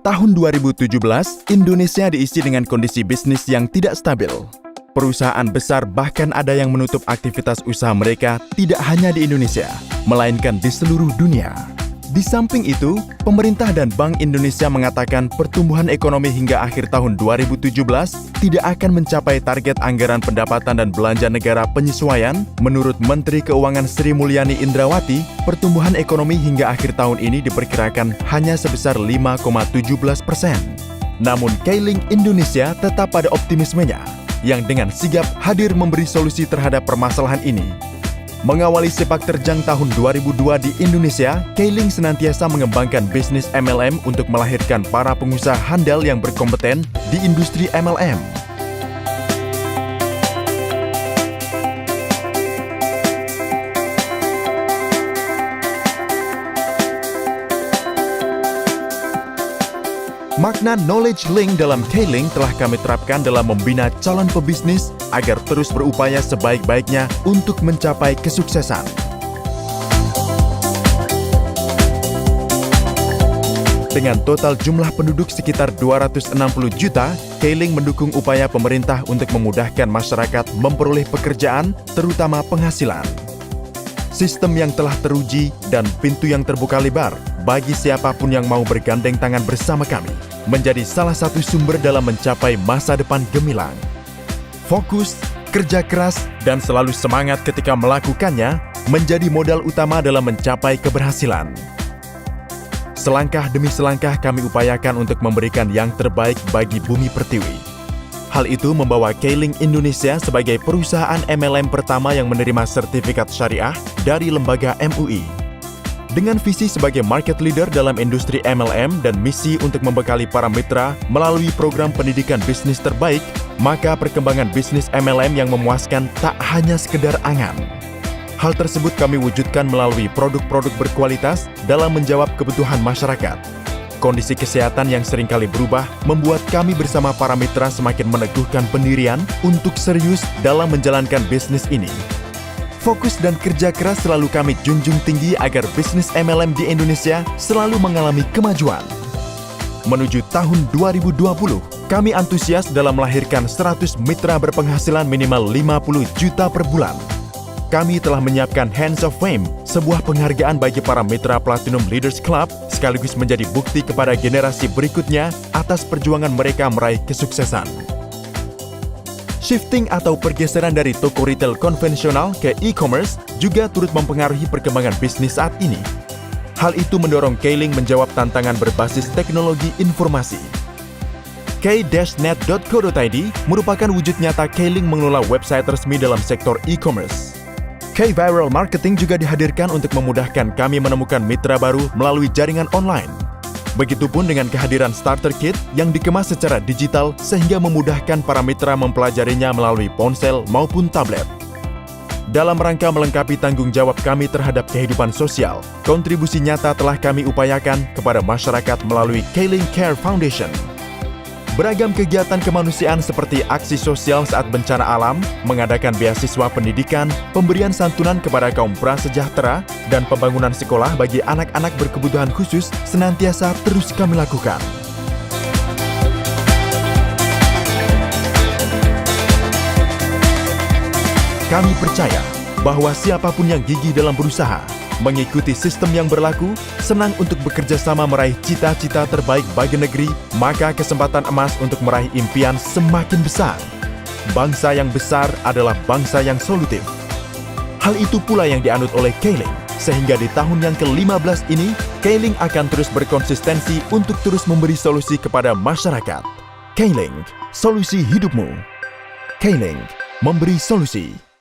Tahun 2017, Indonesia diisi dengan kondisi bisnis yang tidak stabil. Perusahaan besar bahkan ada yang menutup aktivitas usaha mereka tidak hanya di Indonesia, melainkan di seluruh dunia. Di samping itu, pemerintah dan Bank Indonesia mengatakan pertumbuhan ekonomi hingga akhir tahun 2017 tidak akan mencapai target anggaran pendapatan dan belanja negara penyesuaian. Menurut Menteri Keuangan Sri Mulyani Indrawati, pertumbuhan ekonomi hingga akhir tahun ini diperkirakan hanya sebesar 5,17%. Namun Keiling Indonesia tetap pada optimismenya, yang dengan sigap hadir memberi solusi terhadap permasalahan ini. Mengawali sepak terjang tahun 2002 di Indonesia, Keiling senantiasa mengembangkan bisnis MLM untuk melahirkan para pengusaha handal yang berkompeten di industri MLM. Makna knowledge link dalam Keiling telah kami terapkan dalam membina calon pebisnis agar terus berupaya sebaik-baiknya untuk mencapai kesuksesan. Dengan total jumlah penduduk sekitar 260 juta, Keiling mendukung upaya pemerintah untuk memudahkan masyarakat memperoleh pekerjaan, terutama penghasilan. Sistem yang telah teruji dan pintu yang terbuka lebar bagi siapapun yang mau bergandeng tangan bersama kami menjadi salah satu sumber dalam mencapai masa depan gemilang. Fokus, kerja keras, dan selalu semangat ketika melakukannya menjadi modal utama dalam mencapai keberhasilan. Selangkah demi selangkah kami upayakan untuk memberikan yang terbaik bagi bumi pertiwi. Hal itu membawa Keiling Indonesia sebagai perusahaan MLM pertama yang menerima sertifikat syariah dari lembaga MUI. Dengan visi sebagai market leader dalam industri MLM dan misi untuk membekali para mitra melalui program pendidikan bisnis terbaik, maka perkembangan bisnis MLM yang memuaskan tak hanya sekedar angan. Hal tersebut kami wujudkan melalui produk-produk berkualitas dalam menjawab kebutuhan masyarakat. Kondisi kesehatan yang seringkali berubah membuat kami bersama para mitra semakin meneguhkan pendirian untuk serius dalam menjalankan bisnis ini. Fokus dan kerja keras selalu kami junjung tinggi agar bisnis MLM di Indonesia selalu mengalami kemajuan. Menuju tahun 2020, kami antusias dalam melahirkan 100 mitra berpenghasilan minimal 50 juta per bulan. Kami telah menyiapkan Hands of Fame, sebuah penghargaan bagi para mitra Platinum Leaders Club, sekaligus menjadi bukti kepada generasi berikutnya atas perjuangan mereka meraih kesuksesan. Shifting atau pergeseran dari toko retail konvensional ke e-commerce juga turut mempengaruhi perkembangan bisnis saat ini. Hal itu mendorong Keiling menjawab tantangan berbasis teknologi informasi. k-net.co.id merupakan wujud nyata Keiling mengelola website resmi dalam sektor e-commerce. K-Viral Marketing juga dihadirkan untuk memudahkan kami menemukan mitra baru melalui jaringan online. Begitupun dengan kehadiran Starter Kit yang dikemas secara digital sehingga memudahkan para mitra mempelajarinya melalui ponsel maupun tablet. Dalam rangka melengkapi tanggung jawab kami terhadap kehidupan sosial, kontribusi nyata telah kami upayakan kepada masyarakat melalui Keiling Care Foundation. Beragam kegiatan kemanusiaan seperti aksi sosial saat bencana alam, mengadakan beasiswa pendidikan, pemberian santunan kepada kaum prasejahtera, dan pembangunan sekolah bagi anak-anak berkebutuhan khusus senantiasa terus kami lakukan. Kami percaya bahwa siapapun yang gigih dalam berusaha, mengikuti sistem yang berlaku, senang untuk bekerja sama meraih cita-cita terbaik bagi negeri, maka kesempatan emas untuk meraih impian semakin besar. Bangsa yang besar adalah bangsa yang solutif. Hal itu pula yang dianut oleh Keiling, sehingga di tahun yang ke-15 ini, Keiling akan terus berkonsistensi untuk terus memberi solusi kepada masyarakat. Keiling, solusi hidupmu. Keiling, memberi solusi.